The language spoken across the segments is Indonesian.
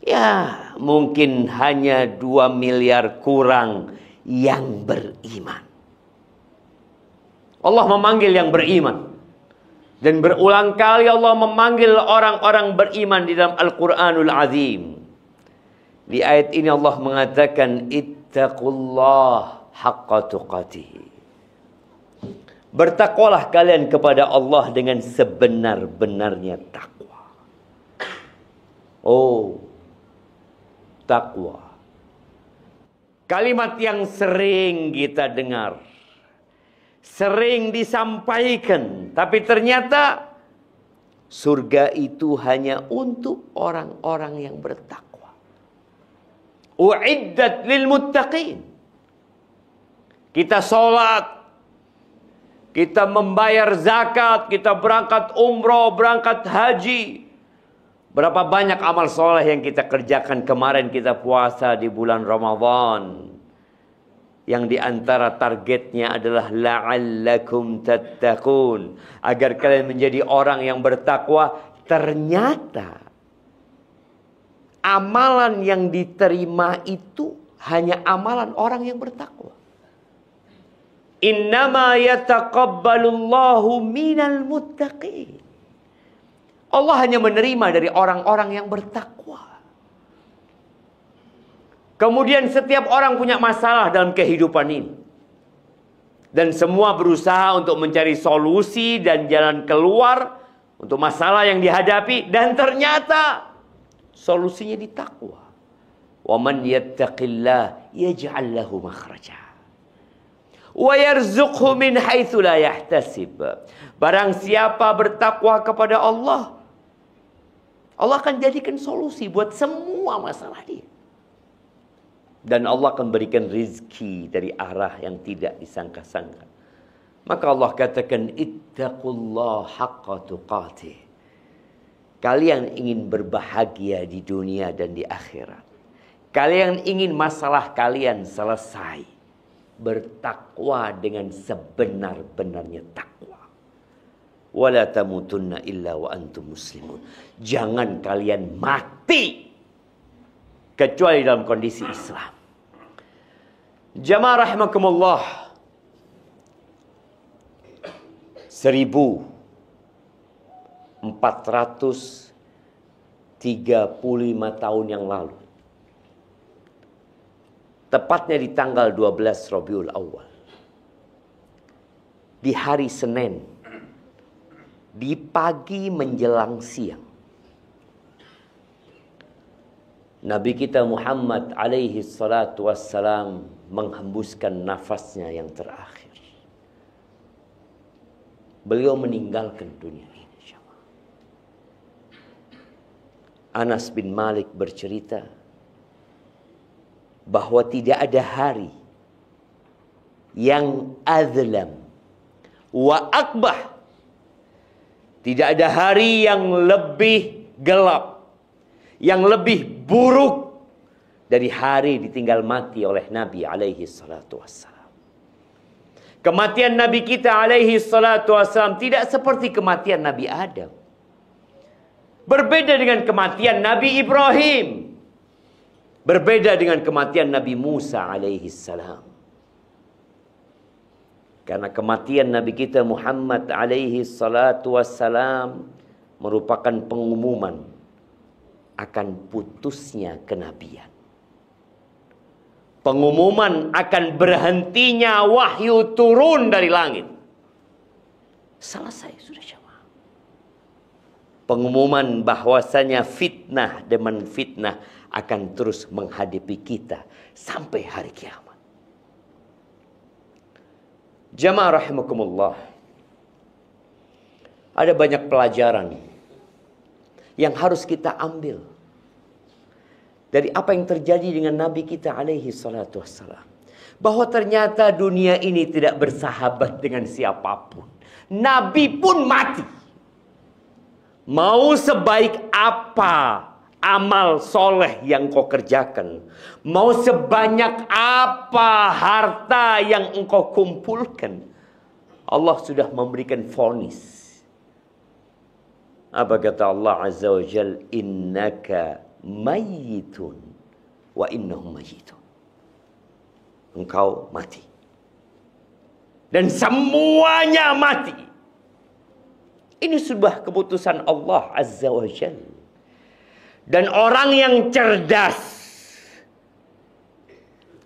Ya, mungkin hanya 2 miliar kurang yang beriman. Allah memanggil yang beriman. Dan berulang kali Allah memanggil orang-orang beriman di dalam Al-Quranul Azim. Di ayat ini Allah mengatakan, ittaqullah haqqa tuqatih. Bertakwalah kalian kepada Allah dengan sebenar-benarnya takwa. Oh, takwa. Kalimat yang sering kita dengar, sering disampaikan, tapi ternyata surga itu hanya untuk orang-orang yang bertakwa. Uiddat lil muttaqin. Kita sholat, kita membayar zakat, kita berangkat umroh, berangkat haji. Berapa banyak amal soleh yang kita kerjakan. Kemarin kita puasa di bulan Ramadan, yang diantara targetnya adalah la'allakum tattaqun, agar kalian menjadi orang yang bertakwa. Ternyata amalan yang diterima itu hanya amalan orang yang bertakwa. Innama yataqabbalullahu minal muttaqin. Allah hanya menerima dari orang-orang yang bertakwa. Kemudian setiap orang punya masalah dalam kehidupan ini. Dan semua berusaha untuk mencari solusi dan jalan keluar untuk masalah yang dihadapi. Dan ternyata solusinya di takwa. Wa man yattaqillah yaj'al lahu makhraja wa yarzuqhu min haitsu la yahtasib. Barang siapa bertakwa kepada Allah, Allah akan jadikan solusi buat semua masalah dia. Dan Allah akan berikan rizki dari arah yang tidak disangka-sangka. Maka Allah katakan, ittaqullah haqqa tuqatih. Kalian ingin berbahagia di dunia dan di akhirat. Kalian ingin masalah kalian selesai. Bertakwa dengan sebenar-benarnya takwa. Wala tamutunna illa wa antum muslimun. Jangan kalian mati kecuali dalam kondisi Islam. Jamaah rahimakumullah. 1435 tahun yang lalu, tepatnya di tanggal 12 Rabiul Awal, di hari Senin, di pagi menjelang siang, Nabi kita Muhammad alaihi salatu wassalam menghembuskan nafasnya yang terakhir. Beliau meninggalkan dunia ini. Anas bin Malik bercerita bahwa tidak ada hari yang azlam wa akbah. Tidak ada hari yang lebih gelap, yang lebih buruk dari hari ditinggal mati oleh Nabi alaihi salatu wassalam. Kematian Nabi kita alaihi salatu wassalam tidak seperti kematian Nabi Adam. Berbeda dengan kematian Nabi Ibrahim. Berbeda dengan kematian Nabi Musa alaihi salam. Karena kematian Nabi kita Muhammad alaihi salatu wassalam merupakan pengumuman akan putusnya kenabian. Pengumuman akan berhentinya wahyu turun dari langit. Selesai sudah jemaah. Pengumuman bahwasanya fitnah demi fitnah akan terus menghadapi kita sampai hari kiamat. Jamaah rahimakumullah. Ada banyak pelajaran yang harus kita ambil dari apa yang terjadi dengan Nabi kita alaihi salatu wassalam. Bahwa ternyata dunia ini tidak bersahabat dengan siapapun. Nabi pun mati. Mau sebaik apa amal soleh yang kau kerjakan, mau sebanyak apa harta yang engkau kumpulkan, Allah sudah memberikan vonis. Apa kata Allah Azza wa Jal? Innaka mayyitun wa innahum mayyitun. Engkau mati. Dan semuanya mati. Ini sebuah keputusan Allah Azza wa Jalla. Dan orang yang cerdas,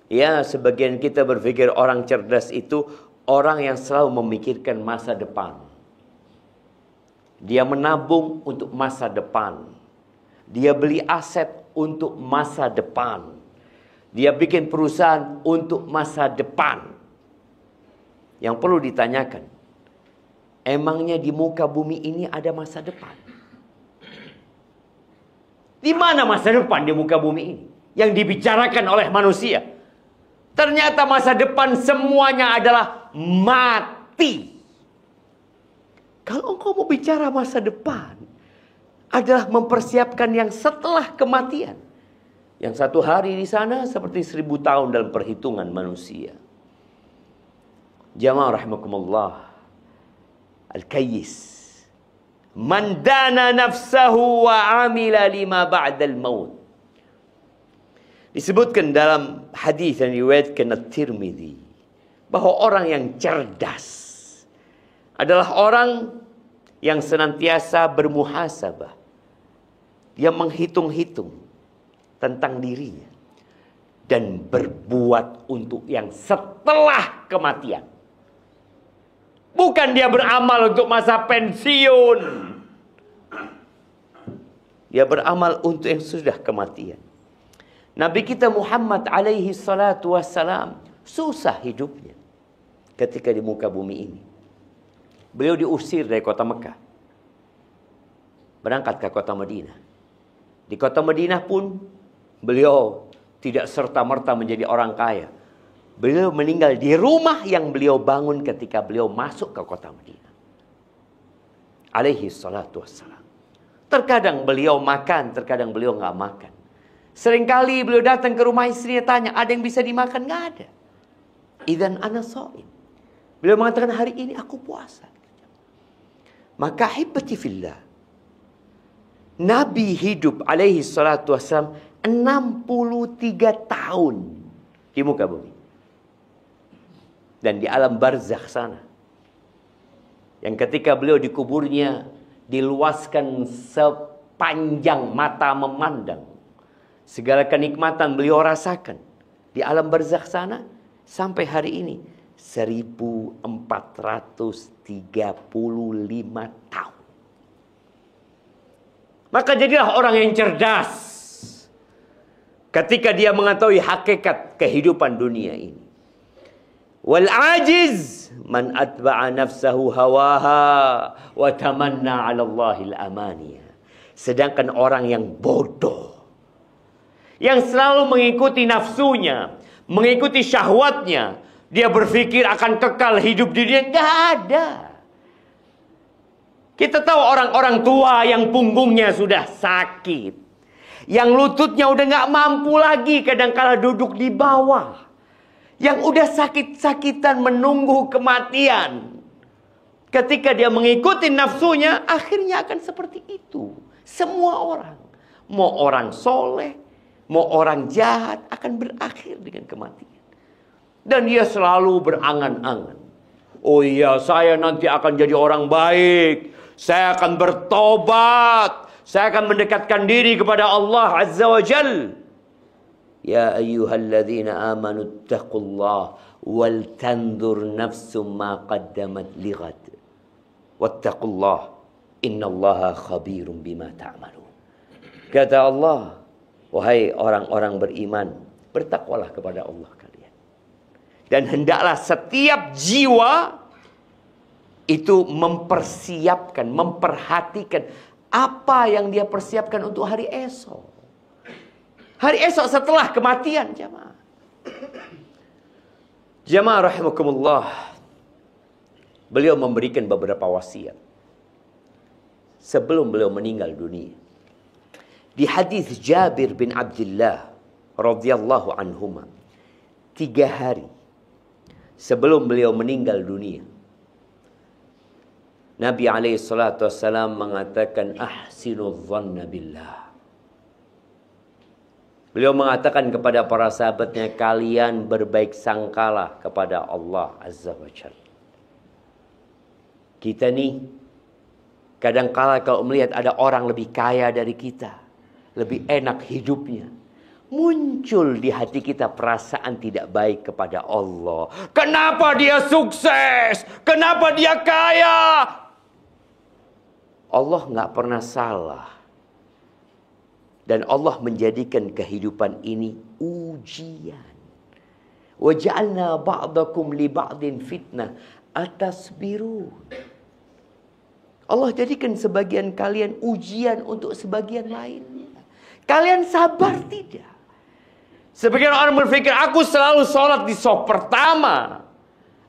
ya, sebagian kita berpikir orang cerdas itu orang yang selalu memikirkan masa depan. Dia menabung untuk masa depan. Dia beli aset untuk masa depan. Dia bikin perusahaan untuk masa depan. Yang perlu ditanyakan, emangnya di muka bumi ini ada masa depan? Di mana masa depan di muka bumi ini yang dibicarakan oleh manusia? Ternyata masa depan semuanya adalah mati. Kalau engkau mau bicara masa depan, adalah mempersiapkan yang setelah kematian. Yang satu hari di sana seperti 1000 tahun dalam perhitungan manusia. Jamaah rahimakumullah. Al-Kayyis. Man dana nafsahu wa amila lima ba'dal maut. Disebutkan dalam hadis yang diriwayatkan At-Tirmidzi bahwa orang yang cerdas adalah orang yang senantiasa bermuhasabah. Dia menghitung-hitung tentang dirinya dan berbuat untuk yang setelah kematian. Bukan dia beramal untuk masa pensiun. Dia beramal untuk yang sudah kematian. Nabi kita Muhammad alaihi salatu wassalam susah hidupnya ketika di muka bumi ini. Beliau diusir dari kota Mekah, berangkat ke kota Madinah. Di kota Madinah pun beliau tidak serta-merta menjadi orang kaya. Beliau meninggal di rumah yang beliau bangun ketika beliau masuk ke kota Madinah. Alaihi salatu wassalam. Terkadang beliau makan, terkadang beliau nggak makan. Seringkali beliau datang ke rumah istrinya, tanya, ada yang bisa dimakan? Nggak ada. Idzan ana shaim. Beliau mengatakan, hari ini aku puasa. Maka hibbati fillah, Nabi hidup alaihi salatu wassalam 63 tahun di muka bumi. Dan di alam barzakh sana, yang ketika beliau dikuburnya diluaskan sepanjang mata memandang, segala kenikmatan beliau rasakan di alam barzakh sana sampai hari ini 1435 tahun. Maka jadilah orang yang cerdas ketika dia mengetahui hakikat kehidupan dunia ini. Wal ajiz man atba'a nafsahu hawaha wa tamanna 'ala Allahil amaniya. Sedangkan orang yang bodoh, yang selalu mengikuti nafsunya, mengikuti syahwatnya, dia berpikir akan kekal hidup di dunia. Enggak ada. Kita tahu orang-orang tua yang punggungnya sudah sakit, yang lututnya udah nggak mampu lagi, kadang-kala duduk di bawah, yang udah sakit-sakitan menunggu kematian. Ketika dia mengikuti nafsunya, akhirnya akan seperti itu. Semua orang, mau orang soleh, mau orang jahat, akan berakhir dengan kematian. Dan dia selalu berangan-angan, oh iya, saya nanti akan jadi orang baik, saya akan bertobat, saya akan mendekatkan diri kepada Allah Azza wa Jal. Ya ayyuhalladzina amanu taqullah wal tanzur nafsum ma qaddamat lighad wattaqullah innallaha khabirum bima ta'malun. Kata Allah, wahai orang-orang beriman, bertakwalah kepada Allah kalian. Dan hendaklah setiap jiwa itu mempersiapkan, memperhatikan apa yang dia persiapkan untuk hari esok. Hari esok setelah kematian, jamaah. Jamaah rahimakumullah. Beliau memberikan beberapa wasiat sebelum beliau meninggal dunia. Di hadis Jabir bin Abdullah radhiyallahu anhuma, 3 hari sebelum beliau meninggal dunia, Nabi alaihi salatu wassalam mengatakan, ahsinu dhanna billah. Beliau mengatakan kepada para sahabatnya, kalian berbaik sangkalah kepada Allah Azza wa Jalla. Kita nih, kadangkala kalau melihat ada orang lebih kaya dari kita, lebih enak hidupnya, muncul di hati kita perasaan tidak baik kepada Allah. Kenapa dia sukses? Kenapa dia kaya? Allah nggak pernah salah. Dan Allah menjadikan kehidupan ini ujian. Wa ja'alna ba'dakum li ba'din fitnah atasbiru. Allah jadikan sebagian kalian ujian untuk sebagian lainnya. Kalian sabar tidak? Sebagian orang berpikir, aku selalu sholat di shaf pertama.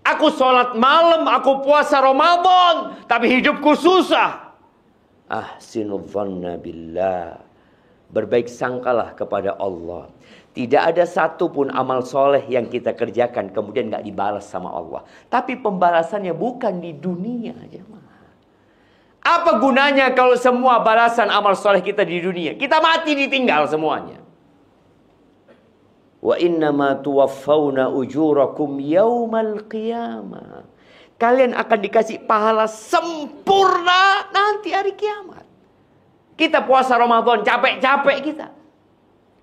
Aku sholat malam, aku puasa Ramadan, tapi hidupku susah. Ahsinu dhanna billah. Berbaik sangkalah kepada Allah. Tidak ada satupun amal soleh yang kita kerjakan kemudian nggak dibalas sama Allah. Tapi pembalasannya bukan di dunia, jemaah. Apa gunanya kalau semua balasan amal soleh kita di dunia? Kita mati ditinggal semuanya. Wa innama tuwaffawna ujurakum yaumal qiyamah. Kalian akan dikasih pahala sempurna nanti hari kiamat. Kita puasa Ramadan, capek-capek kita.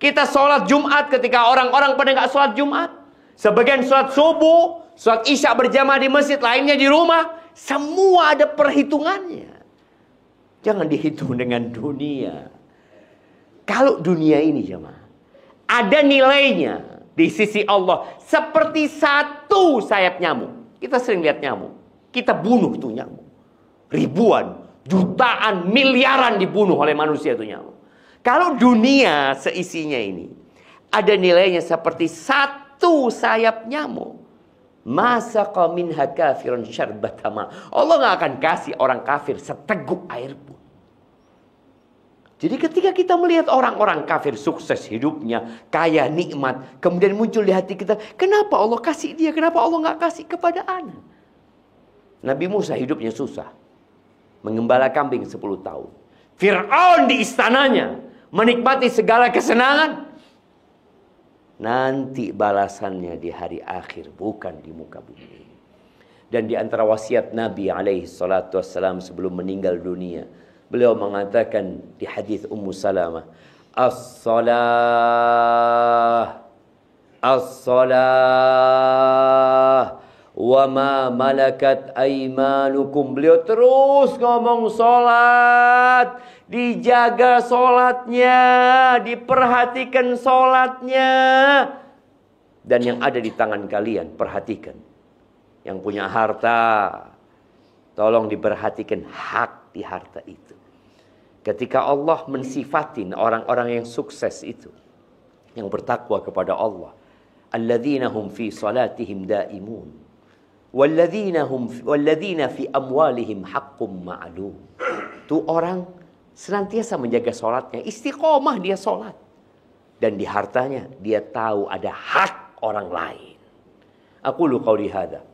Kita sholat Jumat ketika orang-orang pada nggak sholat Jumat. Sebagian sholat subuh, sholat isya berjamaah di masjid, lainnya di rumah. Semua ada perhitungannya. Jangan dihitung dengan dunia. Kalau dunia ini jemaah, ada nilainya di sisi Allah. Seperti satu sayap nyamuk. Kita sering lihat nyamuk. Kita bunuh tuh nyamuk. Ribuan. Jutaan, miliaran dibunuh oleh manusia itu nyamuk. Kalau dunia seisinya ini ada nilainya seperti satu sayap nyamuk, masaqa minha kafirun syarbatama. Allah nggak akan kasih orang kafir seteguk air pun. Jadi ketika kita melihat orang-orang kafir sukses hidupnya, kaya nikmat, kemudian muncul di hati kita, kenapa Allah kasih dia? Kenapa Allah nggak kasih kepada anak? Nabi Musa hidupnya susah. Mengembala kambing 10 tahun. Fir'aun di istananya menikmati segala kesenangan. Nanti balasannya di hari akhir, bukan di muka bumi. Dan di antara wasiat Nabi alaihi salatu wassalam sebelum meninggal dunia, beliau mengatakan di hadis Ummu Salamah, as-salah wa ma malakat aimanukum. Beliau terus ngomong sholat, dijaga sholatnya, diperhatikan sholatnya. Dan yang ada di tangan kalian, perhatikan. Yang punya harta, tolong diperhatikan hak di harta itu. Ketika Allah mensifatin orang-orang yang sukses itu, yang bertakwa kepada Allah, alladzina hum fi salatihim daimun walladzina fi amwalihim haqqum ma'lum. Itu orang senantiasa menjaga sholatnya, istiqomah dia sholat. Dan di hartanya dia tahu ada hak orang lain. Aqulu qawli hadha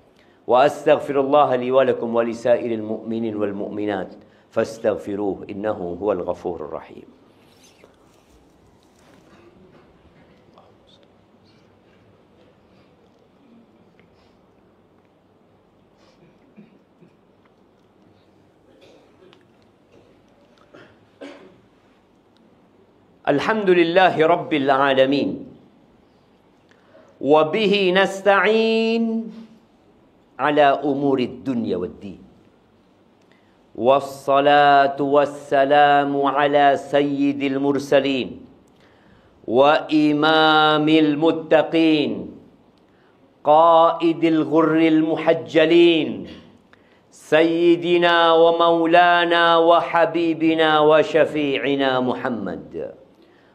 wa astaghfirullah li wa lakum wa lisairil mu'minin wal mu'minat fastaghfiruh innahu huwal ghafurur rahim. Alhamdulillahi Rabbil Alamin. Wabihi nasta'in ala umurid dunya waddin. Wassalatu wassalamu ala sayyidil mursalin wa imamil muttaqin qaidil ghurril muhajjalin sayyidina wa maulana wa habibina wa syafi'ina Muhammad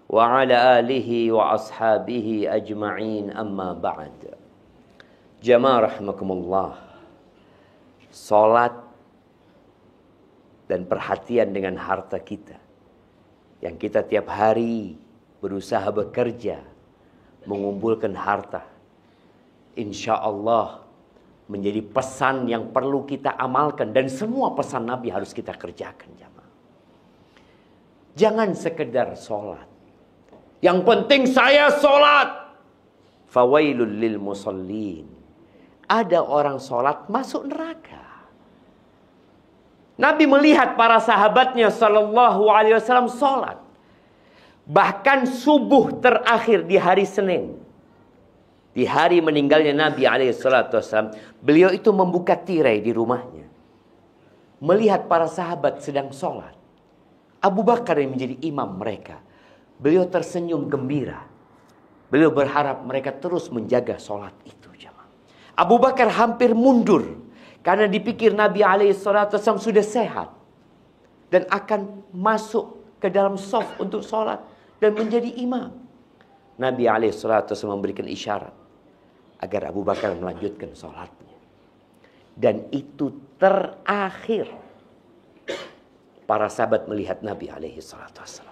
wa ala alihi wa ashabihi ajma'in, amma ba'd. Jamaah rahimakumullah. Salat dan perhatian dengan harta kita yang kita tiap hari berusaha bekerja mengumpulkan harta, insya Allah menjadi pesan yang perlu kita amalkan. Dan semua pesan Nabi harus kita kerjakan, jamaah. Jangan sekedar sholat, Yang penting saya sholat. Fawailul lil musallin. Ada orang sholat masuk neraka. Nabi melihat para sahabatnya sallallahu alaihi wasallam sholat. Bahkan subuh terakhir di hari Senin. Di hari meninggalnya Nabi alaihi salatu wasallam, beliau itu membuka tirai di rumahnya. Melihat para sahabat sedang sholat. Abu Bakar yang menjadi imam mereka. Beliau tersenyum gembira. Beliau berharap mereka terus menjaga sholat itu. Abu Bakar hampir mundur. Karena dipikir Nabi SAW sudah sehat. Dan akan masuk ke dalam shaf untuk sholat. Dan menjadi imam. Nabi SAW memberikan isyarat. Agar Abu Bakar melanjutkan sholatnya. Dan itu terakhir. Para sahabat melihat Nabi SAW.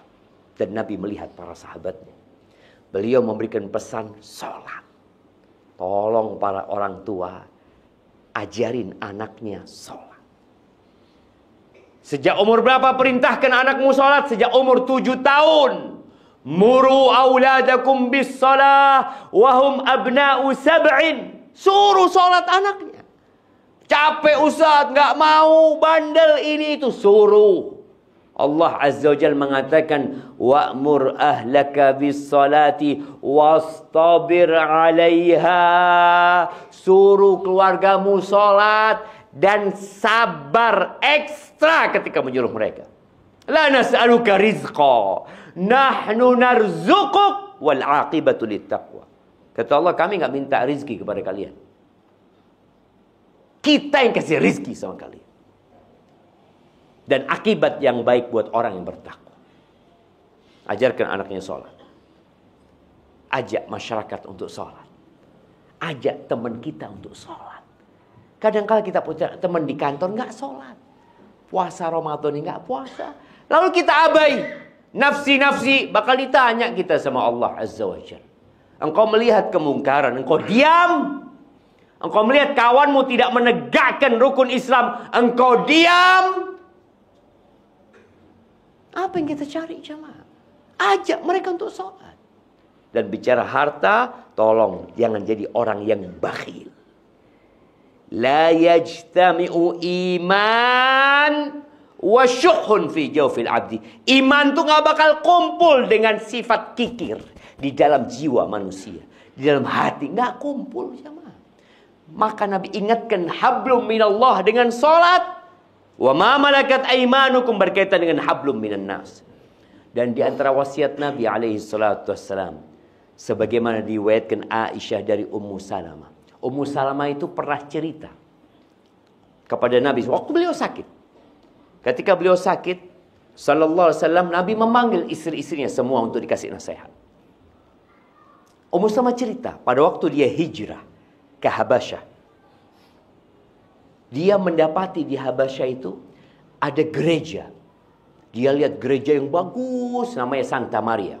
Dan Nabi melihat para sahabatnya. Beliau memberikan pesan sholat. Tolong para orang tua. Ajarin anaknya sholat. Sejak umur berapa perintahkan anakmu sholat? Sejak umur 7 tahun. Muru auladakum bis salah. Wahum abna'u sab'in. Suruh sholat anaknya. Capek Ustaz, nggak mau, bandel ini itu. Suruh. Allah Azza wa Jalla mengatakan, wa'mur ahlaka bis salati wastabir 'alaiha. Suruh keluargamu salat dan sabar ekstra ketika menyuruh mereka. La nas'aluka rizqa, nahnu narzuquk wal 'aqibatu littaqwa. Kata Allah, kami enggak minta rizki kepada kalian. Kita yang kasih rizki sama kalian. Dan akibat yang baik buat orang yang bertakwa. Ajarkan anaknya sholat. Ajak masyarakat untuk sholat. Ajak teman kita untuk sholat. Kadang-kadang kita punya teman di kantor nggak sholat. Puasa Ramadan ini nggak puasa. Lalu kita abai. Nafsi-nafsi bakal ditanya kita sama Allah Azza wa Jalla. Engkau melihat kemungkaran, engkau diam. Engkau melihat kawanmu tidak menegakkan rukun Islam, engkau diam. Apa yang kita cari jamaah? Ajak mereka untuk sholat. Dan bicara harta, tolong jangan jadi orang yang bakhil. La yajtami'u iman wa syuhun fi jawfil abdi. Iman itu gak bakal kumpul dengan sifat kikir di dalam jiwa manusia. Di dalam hati. Gak kumpul jamaah. Maka Nabi ingatkan hablum minallah dengan sholat. Wa ma malakat aimanukum berkaitan dengan hablum minan nas. Dan di antara wasiat Nabi alaihi salatu wassalam, sebagaimana diriwayatkan Aisyah dari Ummu Salamah. Ummu Salamah itu pernah cerita kepada Nabi waktu beliau sakit. Ketika beliau sakit, sallallahu alaihi wasallam, Nabi memanggil istri-istrinya semua untuk dikasih nasihat. Ummu Salamah cerita pada waktu dia hijrah ke Habasyah. Dia mendapati di Habasyah itu ada gereja. Dia lihat gereja yang bagus namanya Santa Maria.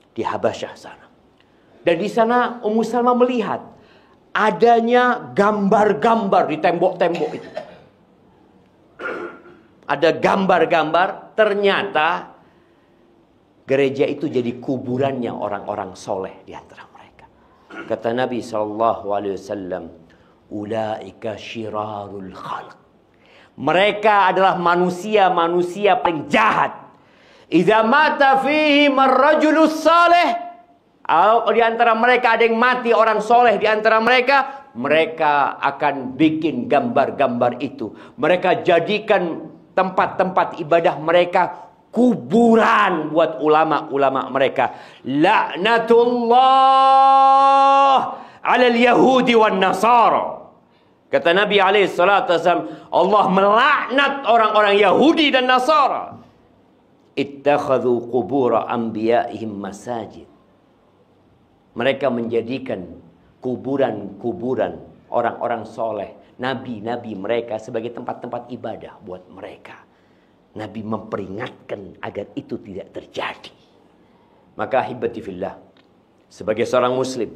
Di Habasyah sana. Dan di sana Ummu Salamah melihat adanya gambar-gambar di tembok-tembok itu. Ada gambar-gambar, ternyata gereja itu jadi kuburannya orang-orang soleh di antara mereka. Kata Nabi SAW, ulaika syirarul khalq. Mereka adalah manusia-manusia paling jahat. Idza mata fihim ar-rajulus salih. Di antara mereka ada yang mati orang soleh di antara mereka, mereka akan bikin gambar-gambar itu. Mereka jadikan tempat-tempat ibadah mereka kuburan buat ulama-ulama mereka. Laknatullah 'alal yahudi wan nasara. Kata Nabi SAW, Allah melaknat orang-orang Yahudi dan Nasara. Ittakhadhu qubura anbiya'ihim masajid. Mereka menjadikan kuburan-kuburan orang-orang soleh, nabi-nabi mereka sebagai tempat-tempat ibadah buat mereka. Nabi memperingatkan agar itu tidak terjadi. Maka ahibati fillah, sebagai seorang muslim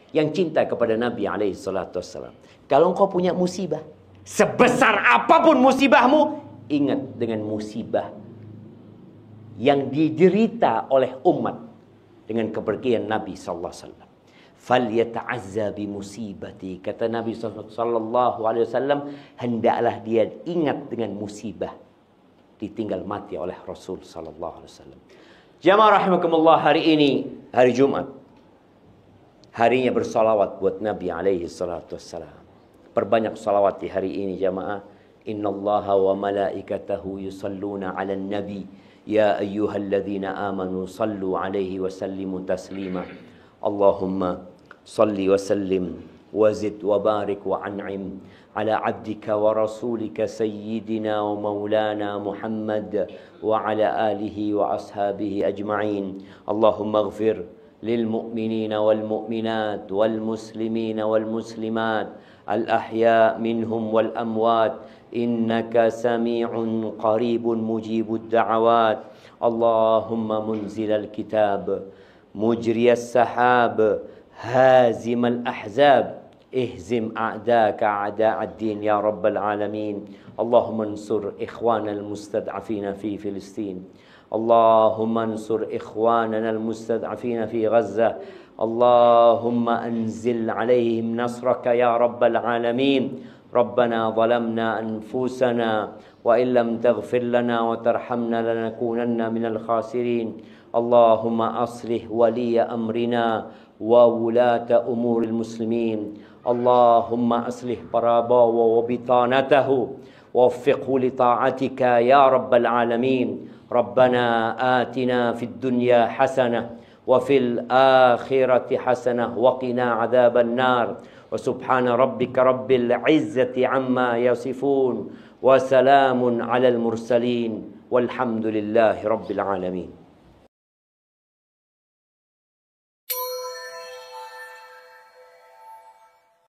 yang cinta kepada Nabi SAW, kalau engkau punya musibah, sebesar apapun musibahmu, ingat dengan musibah yang diderita oleh umat dengan kepergian Nabi sallallahu alaihi wasallam. Falyata'azza bi musibati, kata Nabi sallallahu alaihi wasallam, hendaklah dia ingat dengan musibah ditinggal mati oleh Rasul sallallahu alaihi wasallam. Jamaah rahimakumullah, hari ini hari Jumat, harinya bersalawat buat Nabi alaihi salatu wassalam. Perbanyak salawat di hari ini jamaah. Innallaha wa malaikatahu yusalluna 'alan nabi ya ayyuhalladzina amanu sallu 'alaihi wa sallimu taslima. Allahumma salli wa sallim wa zid wa barik wa an'im ala 'abdika wa rasulika sayyidina wa maulana Muhammad wa ala alihi wa ashabihi ajma'in. Allahumma ighfir lil mu'minina wal mu'minat wal muslimina wal muslimat al ahya minhum wal amwat innaka sami'un qaribun mujibud da'awat. Allahumma munzilal kitab mujriyas sahab hazimal ahzab ihzim a'daka a'da'ad din ya rabbal alamin. Allahumma ansur ikhwanal mustad'afina fi Filistin. Allahumma ansur ikhwanana al-mustad'afina fi Gaza. Allahumma anzil alaihim nasraka ya rabbal alamin. ربنا ظلمنا أنفسنا وإن لم تغفر لنا وترحمنا لنكونن من الخاسرين. اللهم أصلح ولي أمرنا وولاة أمور المسلمين. اللهم أصلح براباه وبطانته ووفقه لطاعتك يا رب العالمين. ربنا آتنا في الدنيا حسنة وفي الآخرة حسنة وقنا عذاب النار. وسبحان ربك رب العزة عما يصفون وسلام على المرسلين والحمد لله رب العالمين.